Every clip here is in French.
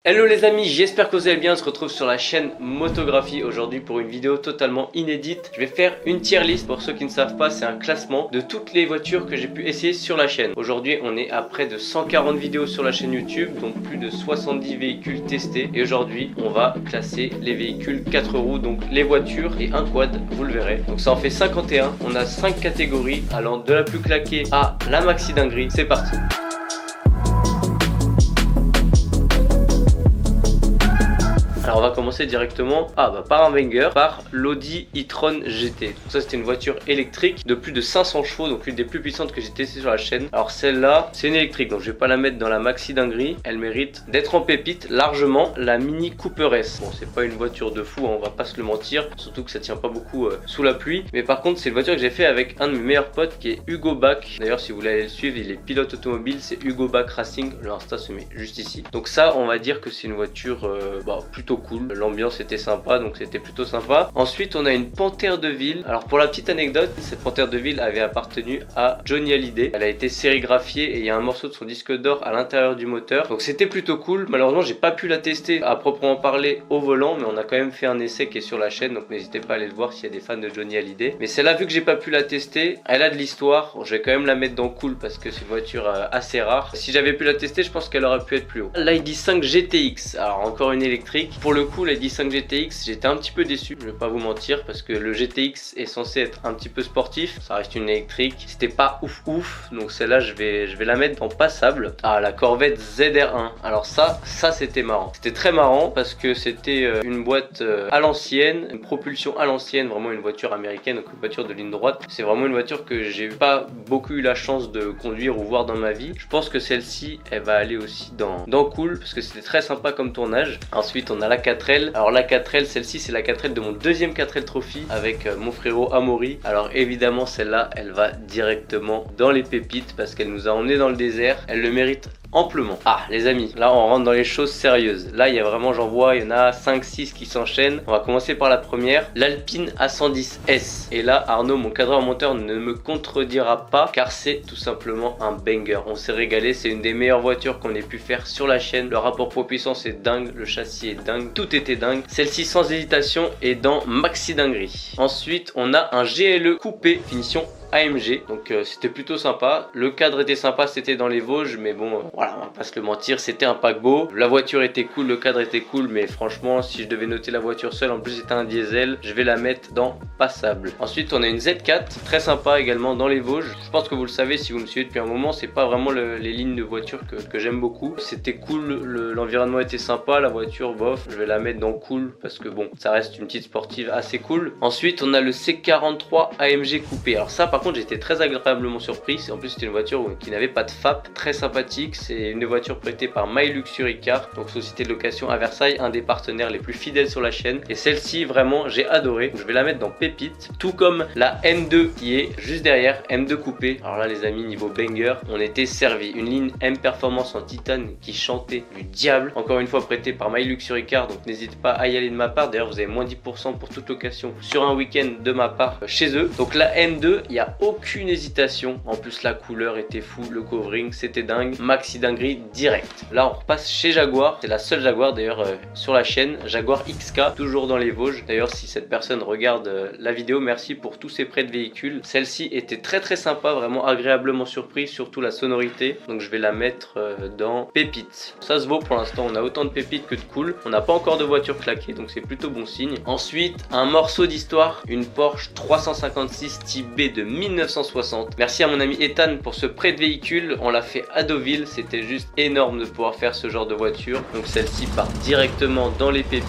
Hello les amis, j'espère que vous allez bien, on se retrouve sur la chaîne Motographie aujourd'hui pour une vidéo totalement inédite. Je vais faire une tier list, pour ceux qui ne savent pas c'est un classement de toutes les voitures que j'ai pu essayer sur la chaîne. Aujourd'hui on est à près de 140 vidéos sur la chaîne YouTube, donc plus de 70 véhicules testés. Et aujourd'hui on va classer les véhicules 4 roues, donc les voitures et un quad, vous le verrez. Donc ça en fait 51, on a 5 catégories allant de la plus claquée à la maxi dinguerie, c'est parti. Alors on va commencer directement par un banger, par l'Audi e-tron GT. Donc ça c'était une voiture électrique de plus de 500 chevaux, donc l'une des plus puissantes que j'ai testée sur la chaîne. Alors celle-là c'est une électrique, donc je vais pas la mettre dans la maxi dinguerie, elle mérite d'être en pépite largement. La Mini Cooper S, bon c'est pas une voiture de fou, hein, on va pas se le mentir, surtout que ça tient pas beaucoup sous la pluie. Mais par contre c'est une voiture que j'ai fait avec un de mes meilleurs potes qui est Hugo Bach. D'ailleurs si vous voulez aller le suivre, il est pilote automobile, c'est Hugo Bach Racing, le Insta se met juste ici. Donc ça on va dire que c'est une voiture plutôt cool, l'ambiance était sympa, donc c'était plutôt sympa. Ensuite on a une Panthère de ville. Alors pour la petite anecdote, cette Panthère de ville avait appartenu à Johnny Hallyday, elle a été sérigraphiée et il y a un morceau de son disque d'or à l'intérieur du moteur, donc c'était plutôt cool. Malheureusement j'ai pas pu la tester à proprement parler au volant, mais on a quand même fait un essai qui est sur la chaîne, donc n'hésitez pas à aller le voir s'il y a des fans de Johnny Hallyday. Mais celle-là, vu que j'ai pas pu la tester, elle a de l'histoire, je vais quand même la mettre dans cool parce que c'est une voiture assez rare. Si j'avais pu la tester, je pense qu'elle aurait pu être plus haut. L'ID5 GTX, alors encore une électrique. Pour le coup l'ID5 GTX, j'étais un petit peu déçu, je vais pas vous mentir, parce que le GTX est censé être un petit peu sportif, ça reste une électrique, c'était pas ouf, donc celle-là je vais la mettre dans passable. Ah, la Corvette ZR1, alors ça c'était marrant, c'était très marrant parce que c'était une boîte à l'ancienne, une propulsion à l'ancienne, vraiment une voiture américaine, donc une voiture de ligne droite. C'est vraiment une voiture que j'ai pas beaucoup eu la chance de conduire ou voir dans ma vie. Je pense que celle-ci elle va aller aussi dans cool, parce que c'était très sympa comme tournage. Ensuite on a la 4L. Alors la 4L, celle-ci c'est la 4L de mon deuxième 4L Trophy avec mon frérot Amaury. Alors évidemment celle-là elle va directement dans les pépites parce qu'elle nous a emmené dans le désert, elle le mérite amplement. Ah les amis, là on rentre dans les choses sérieuses. Là il y a vraiment, j'en vois, il y en a 5-6 qui s'enchaînent. On va commencer par la première, l'Alpine A110S. Et là Arnaud, mon cadreur monteur, ne me contredira pas car c'est tout simplement un banger. On s'est régalé, c'est une des meilleures voitures qu'on ait pu faire sur la chaîne. Le rapport poids-puissance est dingue, le châssis est dingue, tout était dingue. Celle-ci sans hésitation est dans maxi dinguerie. Ensuite on a un GLE coupé finition AMG, donc c'était plutôt sympa. Le cadre était sympa, c'était dans les Vosges, mais bon voilà, on va pas se le mentir, c'était un paquebot. La voiture était cool, le cadre était cool, mais franchement si je devais noter la voiture seule, en plus c'était un diesel, je vais la mettre dans passable. Ensuite on a une Z4, très sympa également dans les Vosges. Je pense que vous le savez si vous me suivez depuis un moment, c'est pas vraiment les lignes de voiture que j'aime beaucoup. C'était cool, l'environnement était sympa, la voiture bof, je vais la mettre dans cool parce que bon, ça reste une petite sportive assez cool. Ensuite on a le C43 AMG coupé. Alors ça par contre j'étais très agréablement surpris, en plus c'était une voiture qui n'avait pas de FAP, très sympathique. C'est une voiture prêtée par My Luxury Car, donc société de location à Versailles, un des partenaires les plus fidèles sur la chaîne, et celle-ci vraiment j'ai adoré, je vais la mettre dans pépite, tout comme la M2 qui est juste derrière, M2 coupé. Alors là les amis, niveau banger, on était servi, une ligne M Performance en titane qui chantait du diable, encore une fois prêtée par My Luxury Car, donc n'hésitez pas à y aller de ma part. D'ailleurs vous avez moins 10% pour toute location sur un week-end de ma part chez eux. Donc la M2, il n'y a aucune hésitation, en plus la couleur était fou, le covering c'était dingue, maxi dinguerie direct. Là on repasse chez Jaguar, c'est la seule Jaguar d'ailleurs sur la chaîne, Jaguar XK, toujours dans les Vosges. D'ailleurs si cette personne regarde la vidéo, merci pour tous ces prêts de véhicules. Celle-ci était très sympa, vraiment agréablement surpris, surtout la sonorité, donc je vais la mettre dans pépite. Ça se vaut pour l'instant, on a autant de pépites que de cool, on n'a pas encore de voiture claquée, donc c'est plutôt bon signe. Ensuite un morceau d'histoire, une Porsche 356 Type B de 1960. Merci à mon ami Ethan pour ce prêt de véhicule, on l'a fait à Deauville, c'était juste énorme de pouvoir faire ce genre de voiture. Donc celle-ci part directement dans les pépites,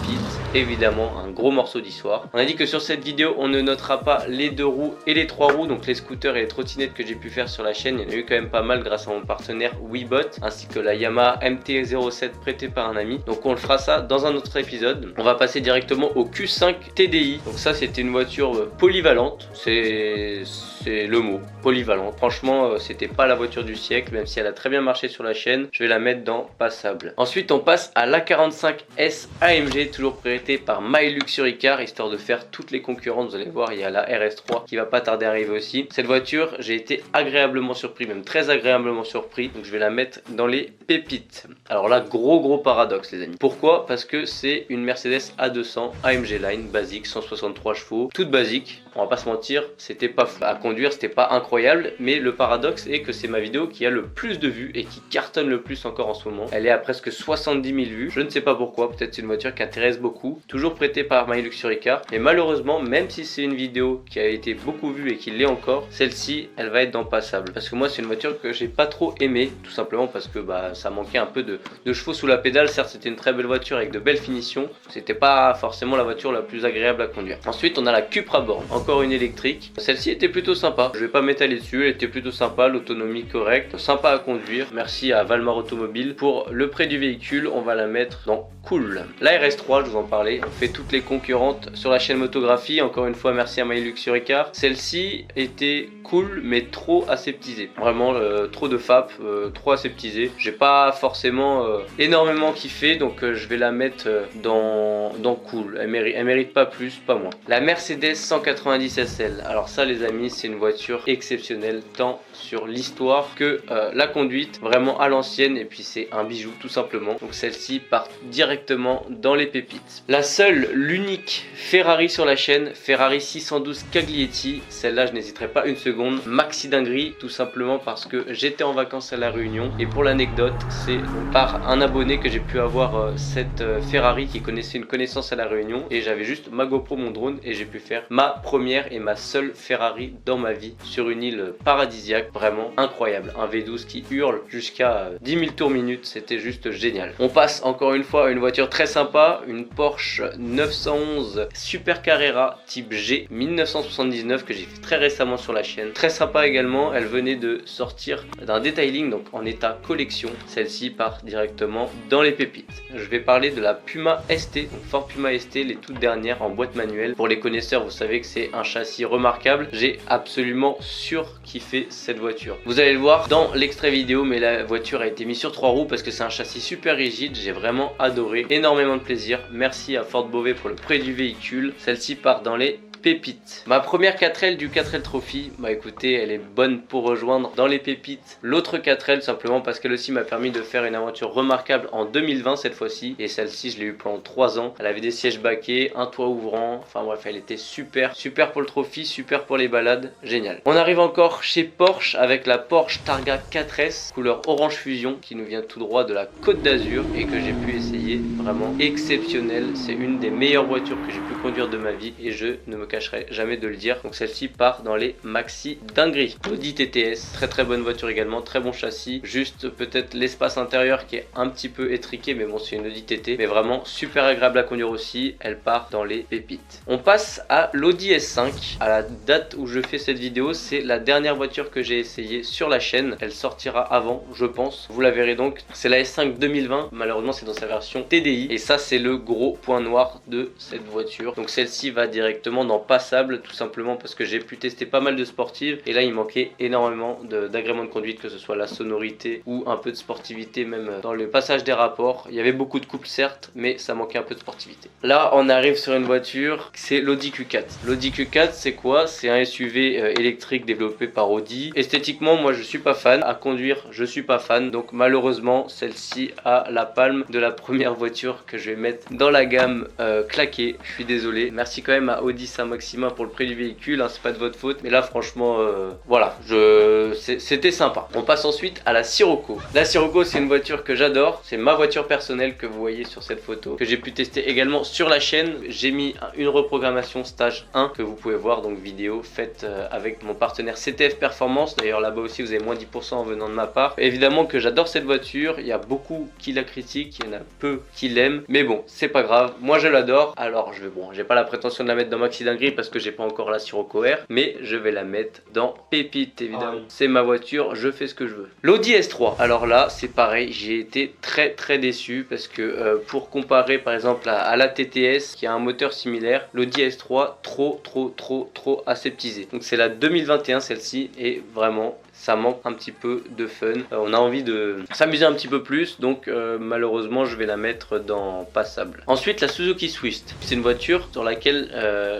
évidemment un gros morceau d'histoire. On a dit que sur cette vidéo on ne notera pas les 2 roues et les 3 roues, donc les scooters et les trottinettes que j'ai pu faire sur la chaîne. Il y en a eu quand même pas mal grâce à mon partenaire Webot, ainsi que la Yamaha MT-07 prêtée par un ami. Donc on le fera ça dans un autre épisode. On va passer directement au Q5 TDI. Donc ça c'était une voiture polyvalente, c'est c'est le mot, polyvalent. Franchement, c'était pas la voiture du siècle, même si elle a très bien marché sur la chaîne. Je vais la mettre dans passable. Ensuite, on passe à l'A45S AMG, toujours prêté par MyLuxuryCar, histoire de faire toutes les concurrentes. Vous allez voir, il y a la RS3 qui va pas tarder à arriver aussi. Cette voiture, j'ai été agréablement surpris, même très agréablement surpris. Donc je vais la mettre dans les pépites. Alors là, gros paradoxe les amis. Pourquoi? Parce que c'est une Mercedes A200 AMG Line basique, 163 chevaux, toute basique. On va pas se mentir, c'était pas fou. À conduire, c'était pas incroyable, mais le paradoxe est que c'est ma vidéo qui a le plus de vues et qui cartonne le plus encore en ce moment. Elle est à presque 70 000 vues. Je ne sais pas pourquoi, peut-être c'est une voiture qui intéresse beaucoup. Toujours prêtée par MyLuxuryCar. Mais malheureusement, même si c'est une vidéo qui a été beaucoup vue et qui l'est encore, celle-ci, elle va être dans passable. Parce que moi, c'est une voiture que j'ai pas trop aimée, tout simplement parce que ça manquait un peu de chevaux sous la pédale. Certes, c'était une très belle voiture avec de belles finitions. C'était pas forcément la voiture la plus agréable à conduire. Ensuite, on a la Cupra Born. Encore une électrique. Celle-ci était plutôt sympa. Je vais pas m'étaler dessus. Elle était plutôt sympa. L'autonomie correcte. Sympa à conduire. Merci à Valmar Automobile. Pour le prix du véhicule, on va la mettre dans cool. La RS3, je vous en parlais. On fait toutes les concurrentes sur la chaîne Motographie. Encore une fois, merci à MyLuxuryCar. Celle-ci était cool, mais trop aseptisée. Vraiment, trop de FAP, trop aseptisée. J'ai pas forcément énormément kiffé. Donc, je vais la mettre dans cool. Elle mérite pas plus, pas moins. La Mercedes 190 SL. Alors ça les amis, c'est une voiture exceptionnelle tant sur l'histoire que la conduite, vraiment à l'ancienne, et puis c'est un bijou tout simplement. Donc celle-ci part directement dans les pépites. La seule, l'unique Ferrari sur la chaîne, Ferrari 612 Caglietti. Celle-là je n'hésiterai pas une seconde. Maxi dinguerie, tout simplement parce que j'étais en vacances à La Réunion, et pour l'anecdote, c'est par un abonné que j'ai pu avoir cette Ferrari qui connaissait une connaissance à La Réunion, et j'avais juste ma GoPro, mon drone, et j'ai pu faire ma première et ma seule Ferrari dans ma vie sur une île paradisiaque, vraiment incroyable. Un V12 qui hurle jusqu'à 10 000 tours minute, c'était juste génial. On passe encore une fois à une voiture très sympa, une Porsche 911 Super Carrera type G 1979 que j'ai fait très récemment sur la chaîne. Très sympa également, elle venait de sortir d'un detailing, donc en état collection. Celle-ci part directement dans les pépites. Je vais parler de la Puma ST, donc Ford Puma ST, les toutes dernières en boîte manuelle. Pour les connaisseurs, vous savez que c'est un châssis remarquable. J'ai absolument surkiffé cette voiture. Vous allez le voir dans l'extrait vidéo, mais la voiture a été mise sur 3 roues parce que c'est un châssis super rigide. J'ai vraiment adoré, énormément de plaisir. Merci à Ford Beauvais pour le prix du véhicule. Celle-ci part dans les pépites. Ma première 4L du 4L Trophy, bah écoutez, elle est bonne pour rejoindre dans les pépites l'autre 4L, simplement parce qu'elle aussi m'a permis de faire une aventure remarquable en 2020 cette fois-ci, et celle-ci je l'ai eu pendant 3 ans. Elle avait des sièges baquets, un toit ouvrant, enfin bref, elle était super pour le Trophy, super pour les balades, génial. On arrive encore chez Porsche avec la Porsche Targa 4S couleur orange fusion qui nous vient tout droit de la Côte d'Azur et que j'ai pu essayer, vraiment exceptionnel. C'est une des meilleures voitures que j'ai pu conduire de ma vie et je ne me cacherai jamais de le dire. Donc celle-ci part dans les maxi dingueries. Audi TTS, très bonne voiture également, très bon châssis, juste peut-être l'espace intérieur qui est un petit peu étriqué, mais bon, c'est une Audi TT, mais vraiment super agréable à conduire aussi. Elle part dans les pépites. On passe à l'Audi S5. À la date où je fais cette vidéo, c'est la dernière voiture que j'ai essayé sur la chaîne. Elle sortira avant, je pense, vous la verrez. Donc c'est la S5 2020, malheureusement c'est dans sa version TDI, et ça c'est le gros point noir de cette voiture. Donc celle-ci va directement dans passable, tout simplement parce que j'ai pu tester pas mal de sportives, et là il manquait énormément d'agréments de conduite, que ce soit la sonorité ou un peu de sportivité, même dans le passage des rapports. Il y avait beaucoup de couple certes, mais ça manquait un peu de sportivité. Là on arrive sur une voiture, c'est l'Audi Q4. L'Audi Q4 c'est quoi? C'est un SUV électrique développé par Audi. Esthétiquement moi je suis pas fan, à conduire je suis pas fan, donc malheureusement celle-ci a la palme de la première voiture que je vais mettre dans la gamme claquée. Je suis désolé, merci quand même à Audi Saint-Maximin pour le prix du véhicule, hein, c'est pas de votre faute, mais là franchement voilà, c'était sympa. On passe ensuite à la Sirocco. La Sirocco c'est une voiture que j'adore, c'est ma voiture personnelle que vous voyez sur cette photo, que j'ai pu tester également sur la chaîne. J'ai mis une reprogrammation stage 1 que vous pouvez voir, donc vidéo faite avec mon partenaire CTF Performance. D'ailleurs là-bas aussi vous avez moins 10% en venant de ma part. Évidemment que j'adore cette voiture, il y a beaucoup qui la critiquent, il y en a peu qui l'aiment, mais bon c'est pas grave, moi je l'adore. Alors j'ai pas la prétention de la mettre dans Maxi Dinguerie dinguerie parce que j'ai pas encore la Sirocco R, mais je vais la mettre dans pépite évidemment. C'est ma voiture, je fais ce que je veux. L'Audi S3, alors là c'est pareil, j'ai été très déçu parce que pour comparer par exemple à la TTS qui a un moteur similaire, l'Audi S3 trop aseptisé. Donc c'est la 2021 celle-ci et vraiment ça manque un petit peu de fun. On a envie de s'amuser un petit peu plus, donc malheureusement je vais la mettre dans passable. Ensuite la Suzuki Swift, c'est une voiture sur laquelle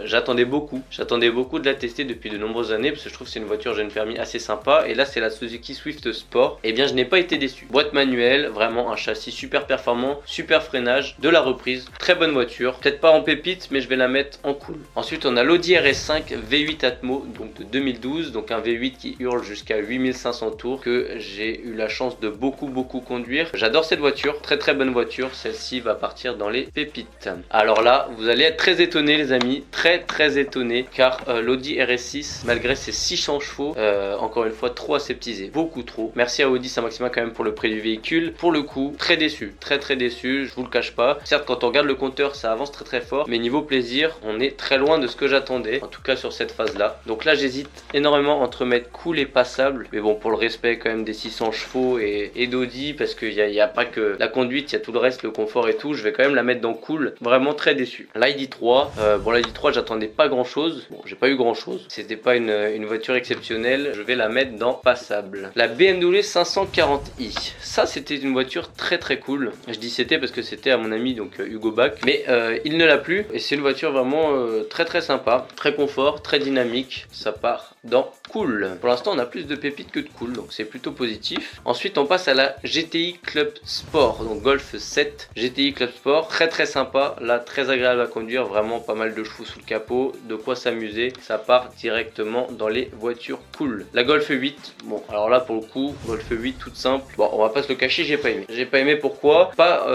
j'attendais beaucoup de la tester depuis de nombreuses années parce que je trouve que c'est une voiture jeune permis assez sympa, et là c'est la Suzuki Swift Sport. Et bien je n'ai pas été déçu. Boîte manuelle, vraiment un châssis super performant, super freinage, de la reprise, très bonne voiture, peut-être pas en pépite mais je vais la mettre en cool. Ensuite on a l'Audi RS5 V8 Atmo, donc de 2012, donc un V8 qui hurle jusqu'à 8500 tours, que j'ai eu la chance de beaucoup conduire. J'adore cette voiture, très bonne voiture. Celle-ci va partir dans les pépites. Alors là vous allez être très étonnés les amis, très étonnés, car l'Audi RS6 malgré ses 600 chevaux, encore une fois trop aseptisé, beaucoup trop. Merci à Audi Saint-Maximin quand même pour le prix du véhicule. Pour le coup très déçu, très déçu, je vous le cache pas. Certes quand on regarde le compteur ça avance très fort, mais niveau plaisir on est très loin de ce que j'attendais, en tout cas sur cette phase là. Donc là j'hésite énormément entre mettre cool et passable, mais bon pour le respect quand même des 600 chevaux et d'Audi, parce qu'il n'y a pas que la conduite, il y a tout le reste, le confort et tout, je vais quand même la mettre dans cool. Vraiment très déçu. l'ID3, bon l'ID3 j'attendais pas grand chose, bon j'ai pas eu grand chose, c'était pas une voiture exceptionnelle, je vais la mettre dans passable. La BMW 540i, ça c'était une voiture très cool. Je dis c'était parce que c'était à mon ami donc Hugo Bach, mais il ne l'a plus, et c'est une voiture vraiment très sympa, très confort, très dynamique, ça part dans cool. Pour l'instant on a plus de pépites que de cool, donc c'est plutôt positif. Ensuite on passe à la GTI Club Sport, donc Golf 7 GTI Club Sport, très sympa, là très agréable à conduire, vraiment pas mal de chevaux sous le capot, de quoi s'amuser, ça part directement dans les voitures cool. La Golf 8, bon alors là pour le coup Golf 8 toute simple, bon on va pas se le cacher, j'ai pas aimé. Pourquoi? Pas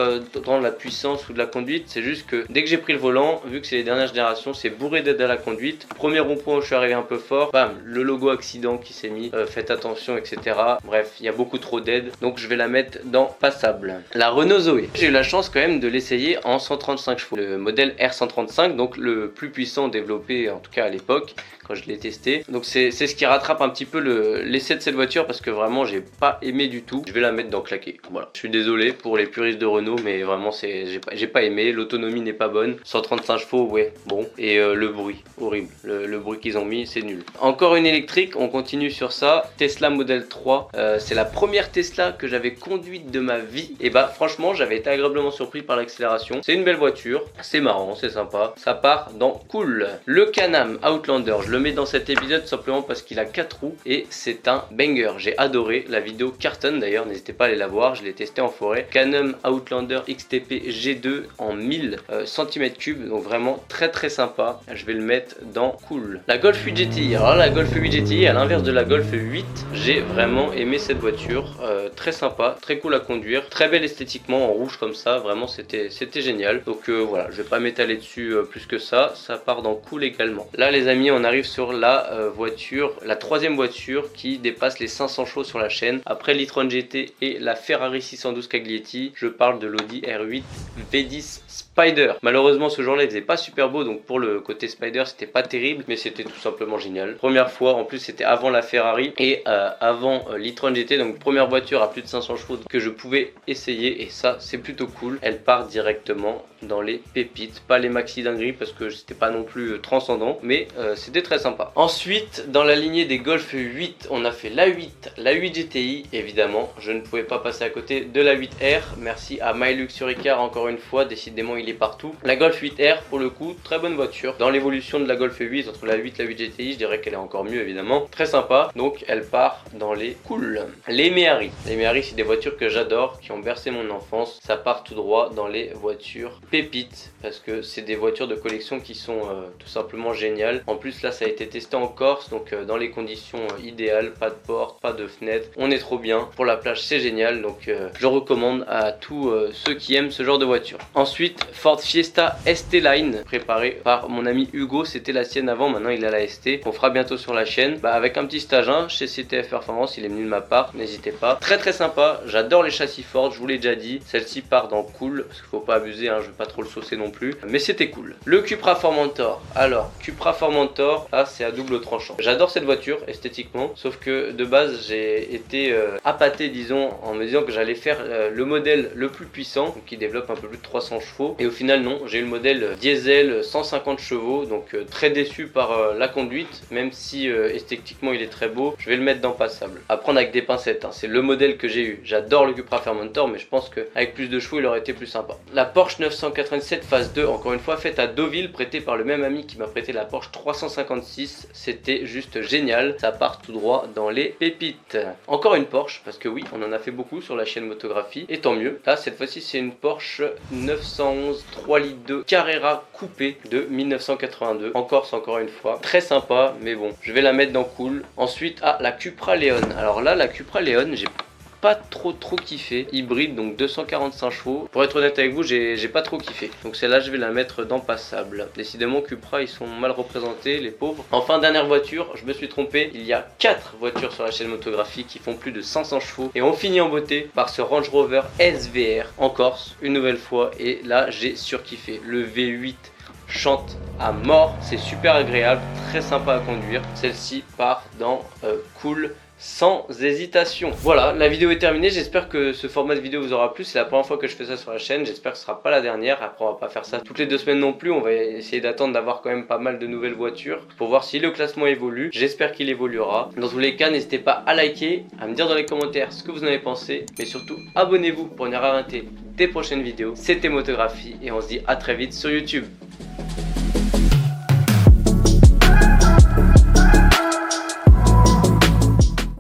dans la puissance ou de la conduite, c'est juste que dès que j'ai pris le volant, vu que c'est les dernières générations, c'est bourré d'aide à la conduite. Premier rond-point où je suis arrivé un peu fort, bam, le logo accident qui s'est mis, faites attention etc. Bref, il y a beaucoup trop d'aide, donc je vais la mettre dans passable. La Renault Zoé, j'ai eu la chance quand même de l'essayer en 135 chevaux, le modèle R135, donc le plus puissant développé en tout cas à l'époque quand je l'ai testé. Donc c'est ce qui rattrape un petit peu l'essai de cette voiture, parce que vraiment j'ai pas aimé du tout. Je vais la mettre dans claqué. Voilà. Je suis désolé pour les puristes de Renault, mais vraiment j'ai pas aimé. L'autonomie n'est pas bonne. 135 chevaux, ouais, bon. Et le bruit, horrible. Le bruit qu'ils ont mis, c'est nul. Encore une électrique, on continue sur ça. Tesla Model 3. C'est la première Tesla que j'avais conduite de ma vie. Et bah franchement, j'avais été agréablement surpris par l'accélération. C'est une belle voiture, c'est marrant, c'est sympa. Ça part dans cool. Le Can-Am Outlander, je le mets dans cet épisode simplement parce qu'il a 4 roues et c'est un banger. J'ai adoré, la vidéo cartonne d'ailleurs, n'hésitez pas à aller la voir, je l'ai testé en forêt. Can-Am Outlander XTP G2 en 1000 cm3, donc vraiment très sympa. Je vais le mettre dans cool. La Golf 8 GTI, alors là, la Golf 8 GTI à l'inverse de la Golf 8, j'ai vraiment aimé cette voiture, très sympa, très cool à conduire, très belle esthétiquement en rouge comme ça, vraiment c'était génial. Donc voilà, je vais pas m'étaler dessus plus que ça part dans cool également. Là les amis, on arrive sur la voiture, la troisième voiture qui dépasse les 500 chevaux sur la chaîne, après l'e-tron GT et la Ferrari 612 Caglietti. Je parle de l'Audi R8 V10 Spider. Malheureusement ce jour-là il faisait pas super beau, donc pour le côté Spider c'était pas terrible, mais c'était tout simplement génial. Première fois, en plus c'était avant la Ferrari et avant l'e-tron GT, donc première voiture à plus de 500 chevaux que je pouvais essayer, et ça c'est plutôt cool. Elle part directement dans les pépites, pas les maxi dingueries parce que c'était pas non plus transcendant, mais c'était très sympa. Ensuite dans la lignée des Golf 8, on a fait la 8 GTI, évidemment je ne pouvais pas passer à côté de la 8R. Merci à My Luxury Car encore une fois, décidément il est partout. La Golf 8R pour le coup, très bonne voiture. Dans l'évolution de la Golf 8 entre la 8 et la 8 GTI, je dirais qu'elle est encore mieux évidemment, très sympa, donc elle part dans les cool. Les Méhari, c'est des voitures que j'adore, qui ont bercé mon enfance, ça part tout droit dans les voitures pépites, parce que c'est des voitures de collection qui sont tout simplement géniales. En plus là ça a été testé en Corse, donc dans les conditions idéales, pas de porte, pas de fenêtre, on est trop bien. Pour la plage c'est génial, donc je recommande à tous ceux qui aiment ce genre de voiture. Ensuite, Ford Fiesta ST Line, préparé par mon ami Hugo, c'était la sienne avant, maintenant il a la ST, on fera bientôt sur la chaîne, avec un petit stage 1 chez CTF Performance, il est venu de ma part, n'hésitez pas. Très sympa, j'adore les châssis Ford, je vous l'ai déjà dit, celle-ci part dans cool, parce qu'il faut pas abuser, hein, je vais pas trop le saucer non plus, mais c'était cool. Le Cupra Formentor, alors Cupra Formentor, là c'est à double tranchant. J'adore cette voiture esthétiquement, sauf que de base j'ai été appâté disons en me disant que j'allais faire le modèle le plus puissant, qui développe un peu plus de 300 chevaux, et au final non, j'ai eu le modèle diesel 150 chevaux, donc très déçu par la conduite, même si esthétiquement il est très beau, je vais le mettre dans passable. À prendre avec des pincettes, hein, c'est le modèle que j'ai eu. J'adore le Cupra Formentor, mais je pense qu'avec plus de chevaux il aurait été plus sympa. La Porsche 997 phase 2, encore une fois faite à Deauville, prêtée par le même ami qui m'a prêté la Porsche 356, c'était juste génial, ça part tout droit dans les pépites. Encore une Porsche, parce que oui, on en a fait beaucoup sur la chaîne Motographie, et tant mieux. Là, cette fois-ci, c'est une Porsche 911 3 litres 2 Carrera coupée de 1982, en Corse encore une fois. Très sympa, mais bon, je vais la mettre dans cool. Ensuite, la Cupra Leon. Alors là, la Cupra Leon, j'ai pas trop kiffé, hybride, donc 245 chevaux. Pour être honnête avec vous, j'ai pas trop kiffé, donc celle-là je vais la mettre dans passable. Décidément Cupra ils sont mal représentés, les pauvres. Enfin, dernière voiture, je me suis trompé, il y a 4 voitures sur la chaîne Motographie qui font plus de 500 chevaux, et on finit en beauté par ce Range Rover SVR en Corse une nouvelle fois, et là j'ai surkiffé. Le V8 chante à mort, c'est super agréable, très sympa à conduire. Celle-ci part dans cool sans hésitation. Voilà, la vidéo est terminée, j'espère que ce format de vidéo vous aura plu, c'est la première fois que je fais ça sur la chaîne, j'espère que ce sera pas la dernière. Après on va pas faire ça toutes les 2 semaines non plus, on va essayer d'attendre d'avoir quand même pas mal de nouvelles voitures pour voir si le classement évolue, j'espère qu'il évoluera. Dans tous les cas, n'hésitez pas à liker, à me dire dans les commentaires ce que vous en avez pensé, mais surtout abonnez-vous pour ne rien rater des prochaines vidéos. C'était Motographie et on se dit à très vite sur YouTube.